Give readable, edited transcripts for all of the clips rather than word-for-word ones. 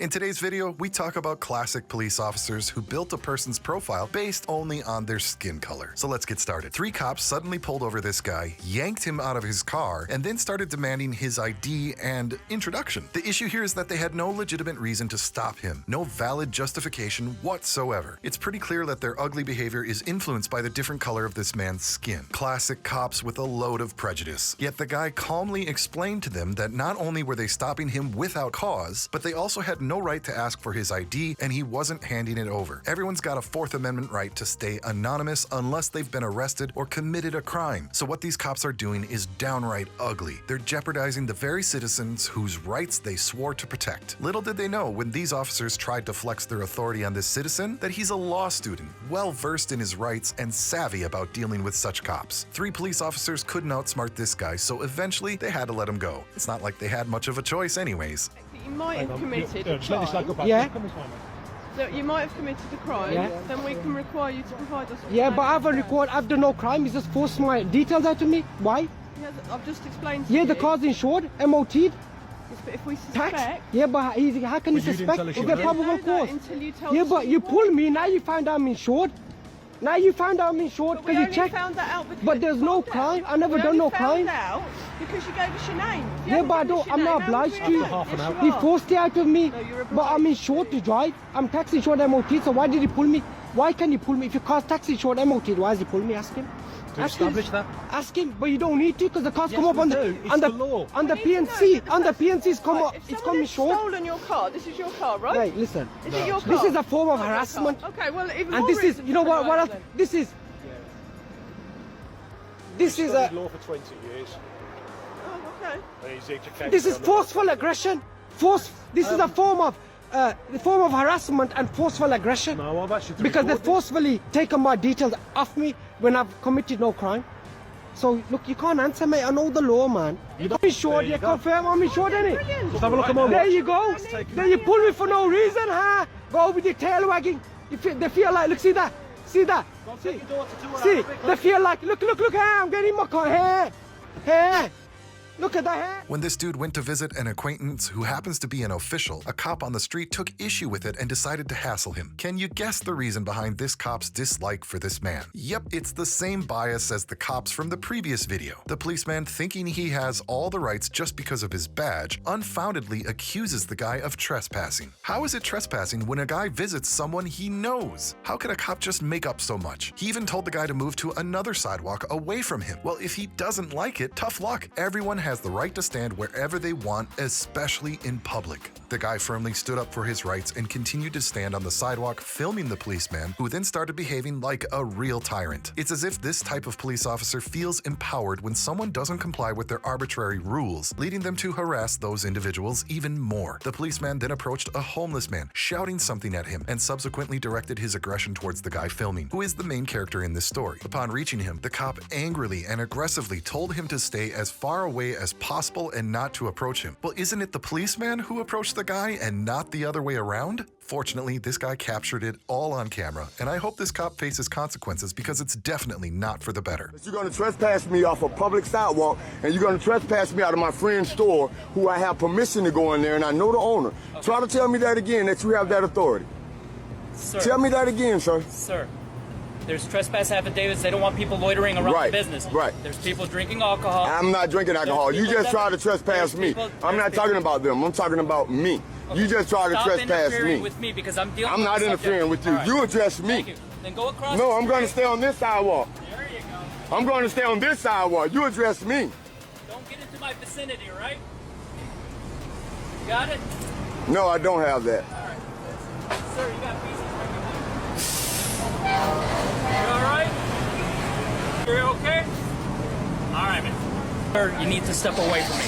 In today's video, we talk about classic police officers who built a person's profile based only on their skin color. So let's get started. 3 cops suddenly pulled over this guy, yanked him out of his car, and then started demanding his ID and introduction. The issue here is that they had no legitimate reason to stop him, no valid justification whatsoever. It's pretty clear that their ugly behavior is influenced by the different color of this man's skin. Classic cops with a load of prejudice. Yet the guy calmly explained to them that not only were they stopping him without cause, but they also had no right to ask for his ID, and he wasn't handing it over. Everyone's got a Fourth Amendment right to stay anonymous unless they've been arrested or committed a crime. So what these cops are doing is downright ugly. They're jeopardizing the very citizens whose rights they swore to protect. Little did they know when these officers tried to flex their authority on this citizen that he's a law student, well versed in his rights and savvy about dealing with such cops. 3 police officers couldn't outsmart this guy, so eventually they had to let him go. It's not like they had much of a choice anyways. You might have committed a crime. Yeah. So you might have committed a crime. Yeah. Then we can require you to provide us with Yeah, an but ID. I've done no crime. He's just forced my details out to me. Why? Yeah, I've just explained to Yeah, you. the car's insured, MOT'd, Yes, but if we tax. suspect... Yeah, but how can you Well, you didn't suspect? tell us Is you there were. probable You don't know cause? that until you tell Yeah, us but who you are. pulled me. Now you found out I'm insured. Now you found out I'm insured But we because you only checked. found that out because... But there's no Calm crime. down. I never We done only no found crime. out because you gave us your name. If you Yeah, hadn't but I given us don't. your I'm not name, how would obliged we to. know? After half an Yes, hour. you He are. forced it out of me. No, you're But I'm obliged insured to. to drive. I'm tax insured MOT. So why did he pull me? Why can he pull me? If your car's tax insured MOT, why is he pulling me? Ask him. To Ask him. establish that? Ask him, but you don't need to because the cars Yes, come up we on do. the It's on the the law. on the We need to know PNC. that the On the person- PNC's come Right, up. if It's someone coming has short. stolen your car, this is your car, right? Hey, listen. Is it your car? This is a form of Not your harassment. car. Okay, well, even And more this is, reason you know to what? What else? then. This is. This is Studied a. law for 20 years. Oh, okay. And he's educated This is on the- forceful aggression. This is a form of. The form of harassment and forceful aggression. No, I've actually Because they recorded this. forcefully taken my details off me when I've committed no crime. So look, you can't answer me. I know the law, man. I'm insured. There you You go. confirm I'm insured, innit? Brilliant. Just have a look at my There watch. you go. Then you pull me for no reason, huh? Go with your tail wagging. They feel like, look, see that? See that? See, see, they feel like, look, hey, I'm getting my car. Hey, look at that hair. When this dude went to visit an acquaintance who happens to be an official, a cop on the street took issue with it and decided to hassle him. Can you guess the reason behind this cop's dislike for this man? Yep, it's the same bias as the cops from the previous video. The policeman, thinking he has all the rights just because of his badge, unfoundedly accuses the guy of trespassing. How is it trespassing when a guy visits someone he knows? How could a cop just make up so much? He even told the guy to move to another sidewalk away from him. Well, if he doesn't like it, tough luck. Everyone has the right to stand wherever they want, especially in public. The guy firmly stood up for his rights and continued to stand on the sidewalk, filming the policeman, who then started behaving like a real tyrant. It's as if this type of police officer feels empowered when someone doesn't comply with their arbitrary rules, leading them to harass those individuals even more. The policeman then approached a homeless man, shouting something at him, and subsequently directed his aggression towards the guy filming, who is the main character in this story. Upon reaching him, the cop angrily and aggressively told him to stay as far away as possible and not to approach him. Well, isn't it the policeman who approached the guy and not the other way around? Fortunately, this guy captured it all on camera, and I hope this cop faces consequences because it's definitely not for the better. You're gonna trespass me off a public sidewalk, and you're gonna trespass me out of my friend's store, who I have permission to go in there, and I know the owner. Okay. Try to tell me that again, that you have that authority. Sir, Tell me that again, sir. sir, there's trespass affidavits. They don't want people loitering around Right, the business. right. There's people drinking alcohol. I'm not drinking alcohol. You people just that- tried to trespass there's me. people- I'm not there's talking people- about them. I'm talking about me. Okay. You just tried to Stop trespass interfering me. with me because I'm dealing I'm with not the subject. interfering with you. All right. You address me. Thank you. Then go across. No, the I'm going to street. stay on this sidewalk. There you go. I'm going to stay on this sidewalk. You address me. Don't get into my vicinity, all right? Got it? No, I don't have that. Sir, you got pieces right behind you. You all right? You're okay? All right, man. Sir, you need to step away from me.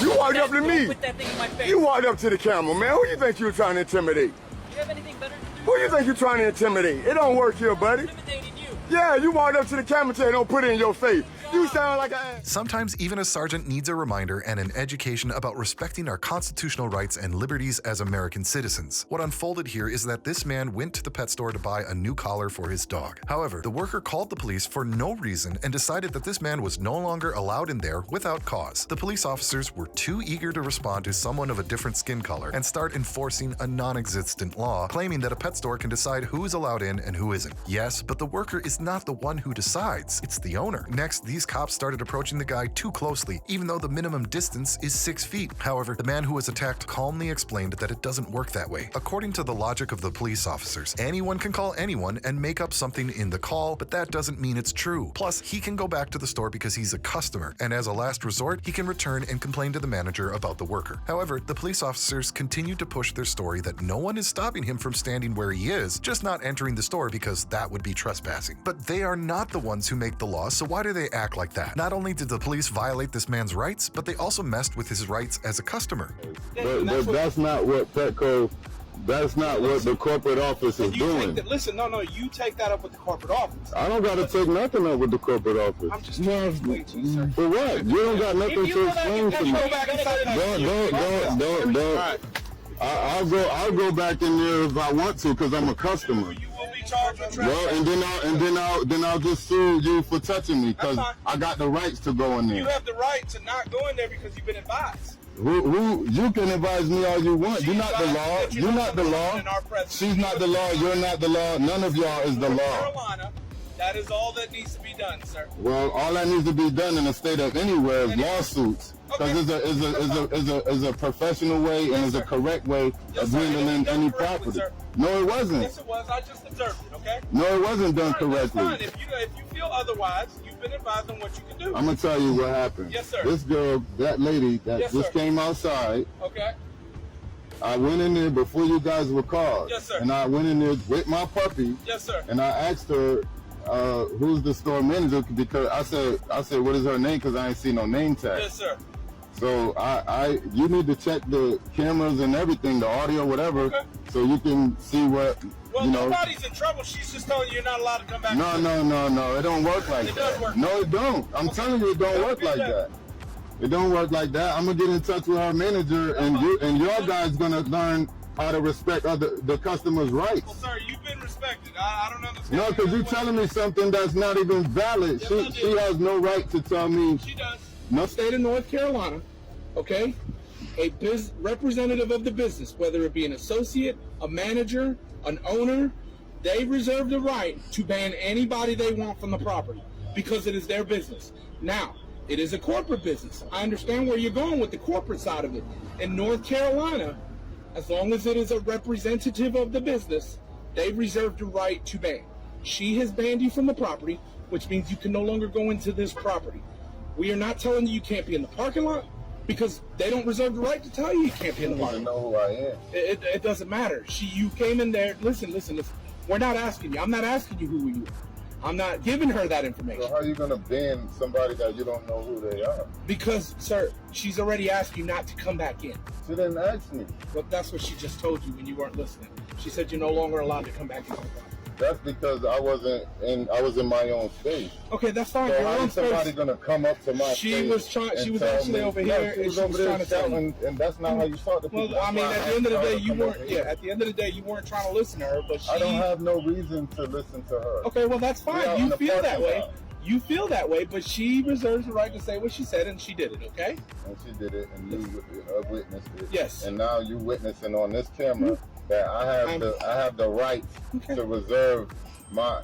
You walked up to Don't me. put that thing in my face. You walked up to the camera, man. Who you think you're trying to intimidate? Do you have anything better to do? Who you think you're trying to intimidate? It don't work here, buddy. I'm intimidating you. Yeah, you walked up to the camera and said, don't put it in your face. You sound like a... Sometimes even a sergeant needs a reminder and an education about respecting our constitutional rights and liberties as American citizens. What unfolded here is that this man went to the pet store to buy a new collar for his dog. However, the worker called the police for no reason and decided that this man was no longer allowed in there without cause. The police officers were too eager to respond to someone of a different skin color and start enforcing a non-existent law, claiming that a pet store can decide who is allowed in and who isn't. Yes, but the worker is not the one who decides, it's the owner. Next, these cops started approaching the guy too closely, even though the minimum distance is 6 feet. However, the man who was attacked calmly explained that it doesn't work that way. According to the logic of the police officers, anyone can call anyone and make up something in the call, but that doesn't mean it's true. Plus, he can go back to the store because he's a customer, and as a last resort, he can return and complain to the manager about the worker. However, the police officers continue to push their story that no one is stopping him from standing where he is, just not entering the store because that would be trespassing. But they are not the ones who make the law, so why do they act like that? Not only did the police violate this man's rights, but they also messed with his rights as a customer. But that's not what Petco, that's not what the corporate office is doing. Listen, no, you take that up with the corporate office. I don't got to take nothing up with the corporate office. I'm just trying to explain to you, sir. For what? You don't got nothing to explain to me. Don't. I'll go back in there if I want to because I'm a customer. You will be charged with Well, and then I'll just sue you for touching me because I got the rights to go in there. You have the right to not go in there because you've been advised. Who you can advise me all you want. You're not the law. You're not the law. She's not the law. You're not the law. None of y'all is the law. Carolina, that is all that needs to be done, sir. Well, all that needs to be done in the state of anywhere is lawsuits. Because it's a professional way and it's a correct way of handling any property. No, it wasn't. Yes, it was. I just observed it, okay? No, it wasn't done correctly. Fine. If you feel otherwise, you've been advised on what you can do. I'm going to tell you what happened. Yes, sir. This girl, that lady that just came outside. Okay. I went in there before you guys were called. Yes, sir. And I went in there with my puppy. Yes, sir. And I asked her, who's the store manager? Because I said, what is her name? Because I ain't see no name tag. Yes, sir. So you need to check the cameras and everything, the audio, whatever, so you can see what, well, you know. Nobody's in trouble. She's just telling you you're not allowed to come back. No. It don't work like that. It does work. No, it don't. I'm telling you, it don't work like that. It don't work like that. I'm gonna get in touch with our manager, and your guys gonna learn how to respect the customer's rights. Well, sir, you've been respected. I don't understand. No, because you're telling me something that's not even valid. Yes, She has no right to tell me. She does. No. State of North Carolina, okay? A representative of the business, whether it be an associate, a manager, an owner, they reserve the right to ban anybody they want from the property because it is their business. Now, it is a corporate business. I understand where you're going with the corporate side of it. In North Carolina, as long as it is a representative of the business, they reserve the right to ban. She has banned you from the property, which means you can no longer go into this property. We are not telling you can't be in the parking lot because they don't reserve the right to tell you can't be in the parking lot. You know who I am. It doesn't matter. You came in there. Listen. We're not asking you. I'm not asking you who you are. I'm not giving her that information. So how are you going to ban somebody that you don't know who they are? Because, sir, she's already asked you not to come back in. She didn't ask me. Well, that's what she just told you when you weren't listening. She said you're no longer allowed to come back into the property. That's because I was in my own space. Okay, that's fine. So Your how own is somebody space. gonna come up to my She space? she was actually over here, She and was she over was there trying to tell shouting, you. and that's not how you talk to people. Well, I mean, That's at why the end of the I day, had to you come weren't. over Yeah, here. at the end of the day, you weren't trying to listen to her, but she. I don't have no reason to listen to her. Okay, well that's We are fine. in You the feel that parking way. lot. You feel that way, but she reserves the right to say what she said, and she did it. Okay. And she did it, and you witnessed it. Yes. And now you witnessing on this camera that I have the right to reserve my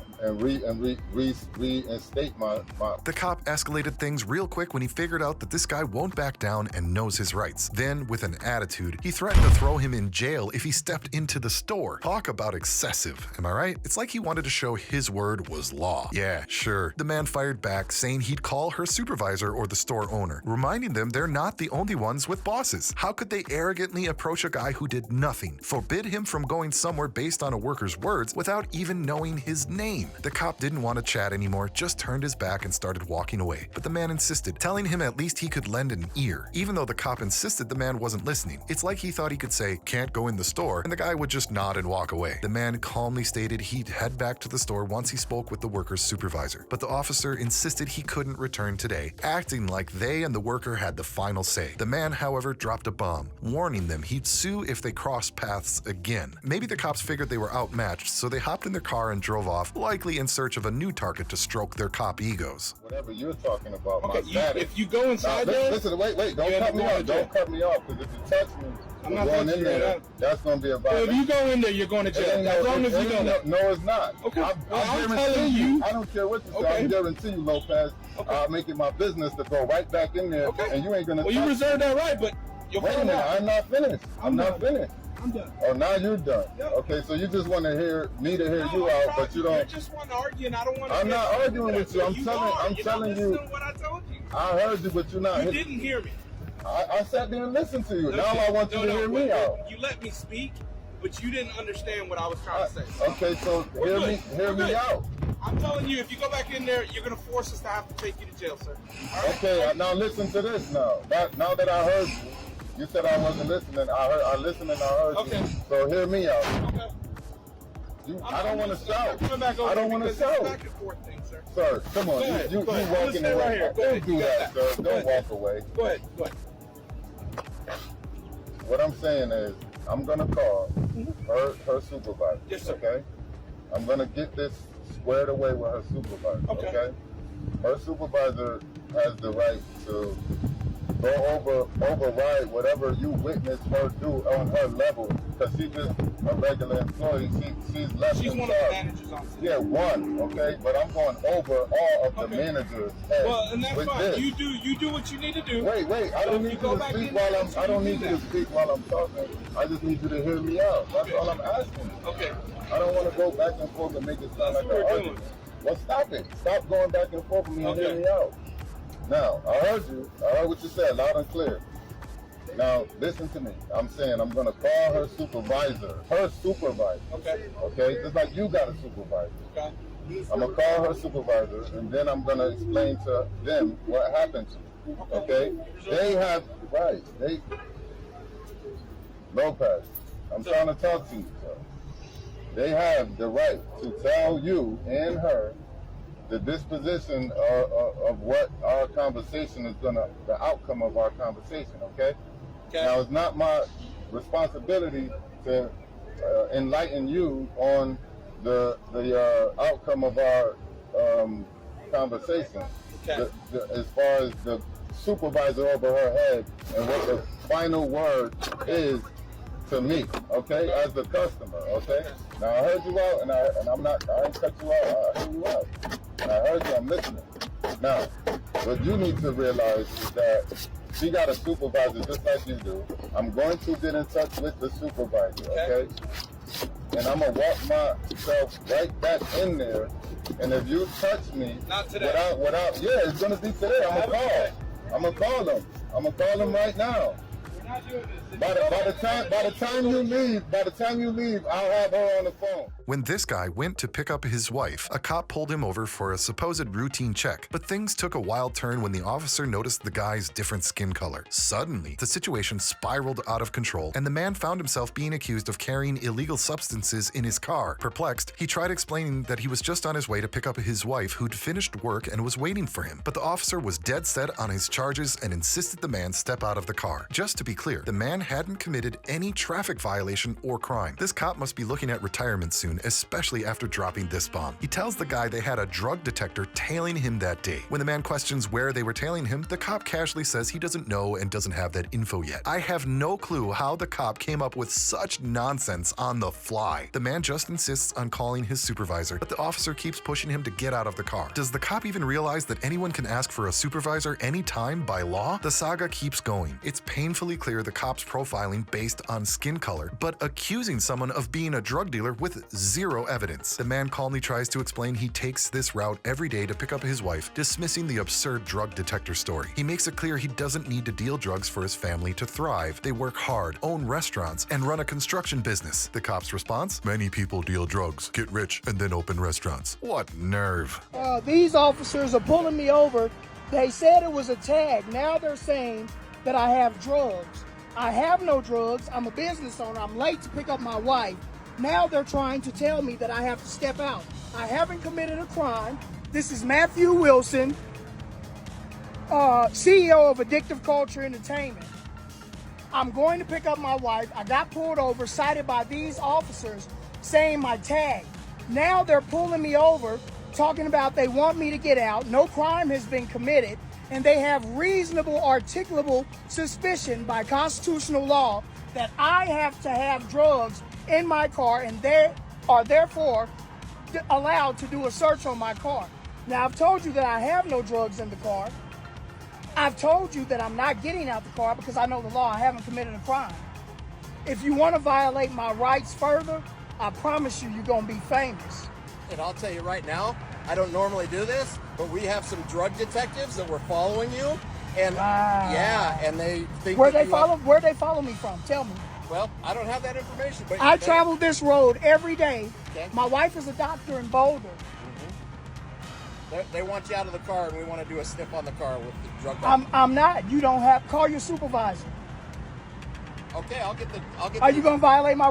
reinstate my. The cop escalated things real quick when he figured out that this guy won't back down and knows his rights. Then, with an attitude, he threatened to throw him in jail if he stepped into the store. Talk about excessive, am I right? It's like he wanted to show his word was law. Yeah, sure. The man fired back, saying he'd call her supervisor or the store owner, reminding them they're not the only ones with bosses. How could they arrogantly approach a guy who did nothing, forbid him from going somewhere based on a worker's words without even knowing his his name. The cop didn't want to chat anymore, just turned his back and started walking away. But the man insisted, telling him at least he could lend an ear. Even though the cop insisted, the man wasn't listening. It's like he thought he could say, "Can't go in the store," and the guy would just nod and walk away. The man calmly stated he'd head back to the store once he spoke with the worker's supervisor. But the officer insisted he couldn't return today, acting like they and the worker had the final say. The man, however, dropped a bomb, warning them he'd sue if they crossed paths again. Maybe the cops figured they were outmatched, so they hopped in their car and drove off, likely in search of a new target to stroke their cop egos. Whatever you're talking about, Okay, my status. if you go inside Now, there, listen, wait, you don't end cut up me going off. to jail. Don't cut me off, because if you touch me, I'm not going touching in you there, right now. that's going to be a So if violation. you go in there, you're going to jail. As long as you go there. No, it's not. Okay. I I'm guarantee telling you. I don't care what you say. Okay. I guarantee you, Lopez, Okay. I'll make it my business to go right back in there, Okay. and you ain't going to Well, you reserve that right, but you'll Wait a find minute, out. I'm not finished. I'm not finished. I'm done. Oh, now you're done. Yep. Okay, so you just want to hear me to hear you No, I'm out, but you You don't. just want to argue, and I don't want to. I'm not arguing with you. I'm telling you. Listen to what I told you. I heard you, but you're not. You didn't hear me. I sat there and listened to you. Now I want you to hear me out. You let me speak, but you didn't understand what I was trying to say. Okay, so We're good. hear We're me good. out. I'm telling you, if you go back in there, you're going to force us to have to take you to jail, sir. All right? Okay, now listen to this. Now that I heard you, you said I wasn't listening. I listened and I heard Okay. you. So hear me out. Okay. I don't want to shout. Coming back over I don't here want to because it's a shout. back and forth thing, sir. Sir, come on. Go ahead, You go ahead. I'm walking gonna stay right away. here. Go ahead. Don't do You got that, that. sir. Go Don't ahead. walk away. Go ahead. Go ahead. What I'm saying is, I'm gonna call her supervisor. Yes, sir. Okay. I'm gonna get this squared away with her supervisor. Okay. Okay. Her supervisor has the right to go override whatever you witnessed her do on her level, because she's just a regular employee. She's left She's in one of the charge. managers on site. Yeah, one. Okay, but I'm going over all of the Okay. managers' heads Well, and that's with fine. this. You do what you need to do. Wait, I So don't if need you you go to back speak in while there, I'm. I don't need you to speak while I'm talking. I just need you to hear me out. That's Okay. all I'm asking. Okay. I don't want to go back and forth and make it sound That's like what an we're argument. Well, stop it. Stop going back and forth with me and Okay. hear me out. Now, I heard you. I heard what you said loud and clear. Now, listen to me. I'm saying I'm going to call her supervisor. Her supervisor. Okay. Okay? Just like you got a supervisor. Okay. I'm going to call her supervisor, and then I'm going to explain to them what happened to you. Okay? They have, right. Lopez, I'm trying to talk to you, sir. They have the right to tell you and her the disposition of what our conversation is the outcome of our conversation, okay? Now, it's not my responsibility to enlighten you on the outcome of our conversation. Okay. As far as the supervisor over her head and what the final word is to me, okay, as the customer, okay? Now, I heard you out, and I ain't cut you out, I heard you out. And I heard you, I'm listening. Now, what you need to realize is that she got a supervisor just like you do. I'm going to get in touch with the supervisor, okay? And I'm gonna walk myself right back in there. And if you touch me, Not today. yeah, it's gonna be today. I'm gonna call them. I'm gonna call them right now. We're not doing this. By the time you leave, I'll have her on the phone. When this guy went to pick up his wife, a cop pulled him over for a supposed routine check, but things took a wild turn when the officer noticed the guy's different skin color. Suddenly, the situation spiraled out of control, and the man found himself being accused of carrying illegal substances in his car. Perplexed, he tried explaining that he was just on his way to pick up his wife who'd finished work and was waiting for him, but the officer was dead set on his charges and insisted the man step out of the car. Just to be clear, the man hadn't committed any traffic violation or crime. This cop must be looking at retirement soon, especially after dropping this bomb. He tells the guy they had a drug detector tailing him that day. When the man questions where they were tailing him, the cop casually says he doesn't know and doesn't have that info yet. I have no clue how the cop came up with such nonsense on the fly. The man just insists on calling his supervisor, but the officer keeps pushing him to get out of the car. Does the cop even realize that anyone can ask for a supervisor anytime by law? The saga keeps going. It's painfully clear clear the cops profiling based on skin color, but accusing someone of being a drug dealer with zero evidence. The man calmly tries to explain he takes this route every day to pick up his wife, dismissing the absurd drug detector story. He makes it clear he doesn't need to deal drugs for his family to thrive. They work hard, own restaurants, and run a construction business. The cop's response? Many people deal drugs, get rich, and then open restaurants. What nerve. These officers are pulling me over. They said it was a tag. Now they're saying that I have drugs. I have no drugs. I'm a business owner. I'm late to pick up my wife. Now they're trying to tell me that I have to step out. I haven't committed a crime. This is Matthew Wilson, CEO of Addictive Culture Entertainment. I'm going to pick up my wife. I got pulled over, cited by these officers, saying my tag. Now they're pulling me over, talking about they want me to get out. No crime has been committed, and they have reasonable, articulable suspicion by constitutional law that I have to have drugs in my car, and they are therefore allowed to do a search on my car. Now, I've told you that I have no drugs in the car. I've told you that I'm not getting out the car because I know the law. I haven't committed a crime. If you want to violate my rights further, I promise you, you're going to be famous. And I'll tell you right now, I don't normally do this, but we have some drug detectives that were following you. And yeah, and they think where'd they follow me from? Tell me. Well, I don't have that information, but I travel this road every day. Okay. My wife is a doctor in Boulder. They want you out of the car, and we want to do a sniff on the car with the drug. I'm not. You don't have. Call your supervisor. Okay, I'll get. Are you gonna violate my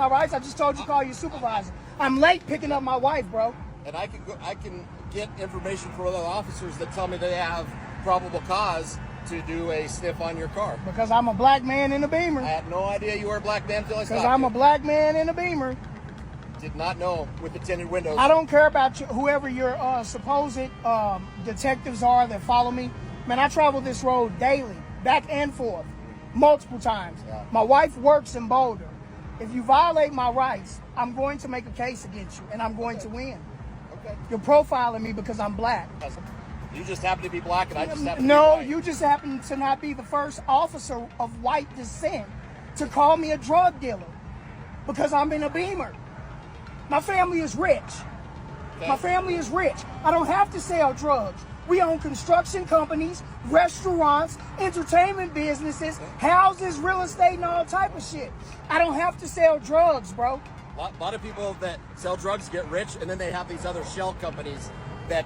rights? I just told you call your supervisor. I'm late picking up my wife, bro. And I can get information from other officers that tell me they have probable cause to do a sniff on your car. Because I'm a black man in a Beamer. I had no idea you were a black man until I stopped you. Because I'm a black man in a Beamer. Did not know with the tinted windows. I don't care about whoever your supposed detectives are that follow me. Man, I travel this road daily, back and forth, multiple times. Yeah. My wife works in Boulder. If you violate my rights, I'm going to make a case against you, and I'm going to win. Okay. You're profiling me because I'm black. You just happen to be black, and I just happen to be No, white. you just happen to not be the first officer of white descent to call me a drug dealer because I'm in a Beamer. My family is rich. Okay. My family is rich. I don't have to sell drugs. We own construction companies, restaurants, entertainment businesses, houses, real estate, and all type of shit. I don't have to sell drugs, bro. A lot of people that sell drugs get rich, and then they have these other shell companies that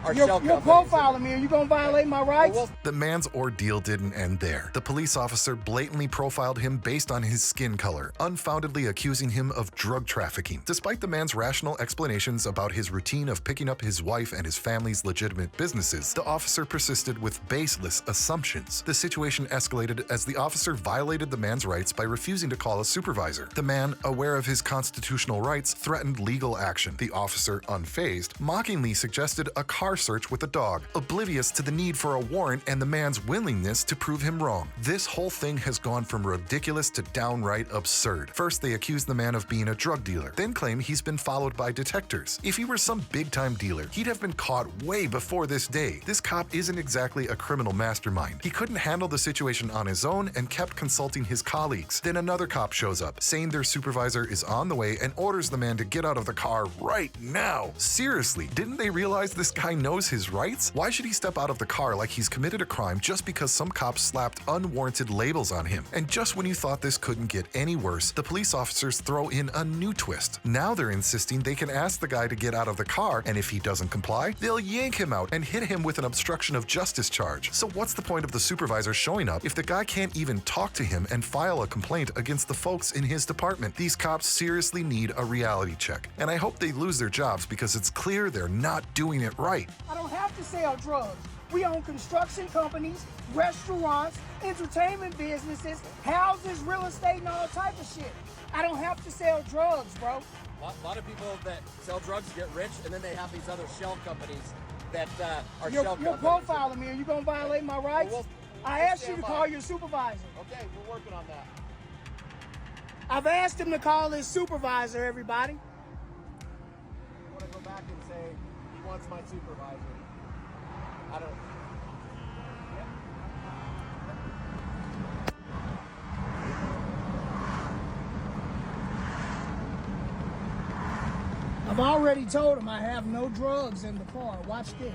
are shell companies. You're profiling me. Are you going to violate my rights? The man's ordeal didn't end there. The police officer blatantly profiled him based on his skin color, unfoundedly accusing him of drug trafficking. Despite the man's rational explanations about his routine of picking up his wife and his family's legitimate businesses, the officer persisted with baseless assumptions. The situation escalated as the officer violated the man's rights by refusing to call a supervisor. The man, aware of his constitutional rights, threatened legal action. The officer, unfazed, mockingly suggested a car search with a dog, oblivious to the need for a warrant and the man's willingness to prove him wrong. This whole thing has gone from ridiculous to downright absurd. First, they accuse the man of being a drug dealer, then claim he's been followed by detectors. If he were some big-time dealer, he'd have been caught way before this day. This cop isn't exactly a criminal mastermind. He couldn't handle the situation on his own and kept consulting his colleagues. Then another cop shows up, saying their supervisor is on the way and orders the man to get out of the car right now. Seriously, didn't they realize this guy knows his rights? Why should he step out of the car like he's committed a crime just because some cops slapped unwarranted labels on him? And just when you thought this couldn't get any worse, the police officers throw in a new twist. Now they're insisting they can ask the guy to get out of the car, and if he doesn't comply, they'll yank him out and hit him with an obstruction of justice charge. So what's the point of the supervisor showing up if the guy can't even talk to him and file a complaint against the folks in his department? These cops seriously need a reality check, and I hope they lose their jobs because it's clear they're not doing it right. I don't have to sell drugs. We own construction companies, restaurants, entertainment businesses, houses, real estate, and all type of shit. I don't have to sell drugs, bro. A lot of people that sell drugs get rich, and then they have these other shell companies that are You're shell companies. profiling me. Are you going to violate my rights? Well, I asked you to call your supervisor. Okay, we're working on that. I've asked him to call his supervisor, everybody. I want to go back and say he wants my supervisor. I don't. I've already told him I have no drugs in the car. Watch this.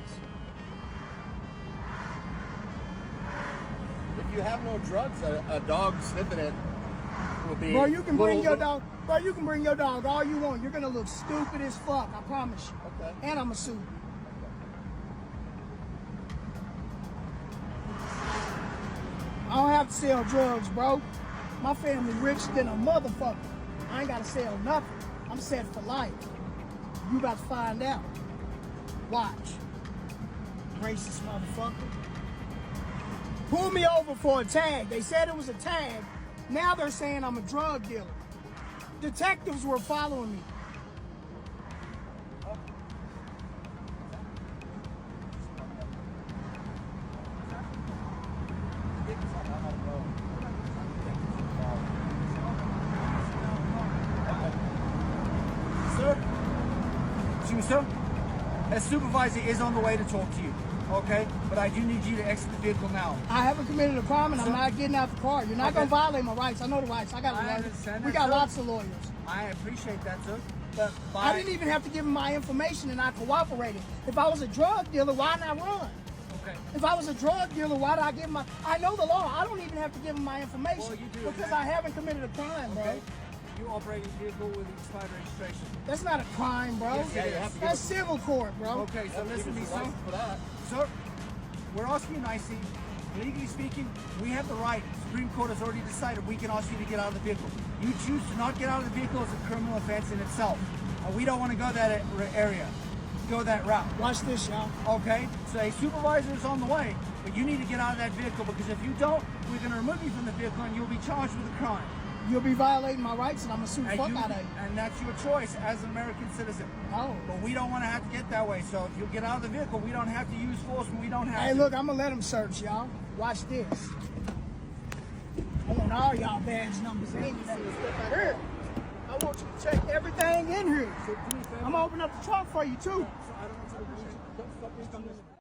If you have no drugs, a dog sniffing it will be. Bro, you can bring your dog. Bro, you can bring your dog all you want. You're gonna look stupid as fuck. I promise you. Okay. And I'm a sue. I don't have to sell drugs, bro. My family rich than a motherfucker. I ain't gotta sell nothing. I'm set for life. You about to find out. Watch. Racist motherfucker. Pulled me over for a tag. They said it was a tag. Now they're saying I'm a drug dealer. Detectives were following me. Sir? Excuse me, sir? A supervisor is on the way to talk to you, okay? But I do need you to exit the vehicle now. I haven't committed a crime and I'm not getting out the car. You're not gonna violate my rights. I know the rights. I got a lawyer. understand We that, got sir. lots of lawyers. I appreciate that, sir. But I didn't even have to give him my information and I cooperated. If I was a drug dealer, why not run? Okay. If I was a drug dealer, why did I give him my... I know the law. I don't even have to give him my information. Well, you do, because man. I haven't committed a crime, bro. Okay. You operate a vehicle with expired registration. That's not a crime, bro. Yes, it is. That's civil court, bro. Okay, so listen to me, sir. For that. Sir, we're asking you nicely. Legally speaking, we have the right. The Supreme Court has already decided we can ask you to get out of the vehicle. You choose to not get out of the vehicle is a criminal offense in itself. We don't want to go that area, go that route. Watch this, y'all. Okay, so a supervisor is on the way, but you need to get out of that vehicle because if you don't, we're going to remove you from the vehicle and you'll be charged with a crime. You'll be violating my rights and I'm going to sue the fuck out of you. And that's your choice as an American citizen. No. But we don't want to have to get that way. So if you get out of the vehicle, we don't have to use force and we don't have Hey, to. look, I'm going to let them search, y'all. Watch this. I want all y'all badge numbers in here. I want you to check everything in here. I'm going to open up the trunk for you, too.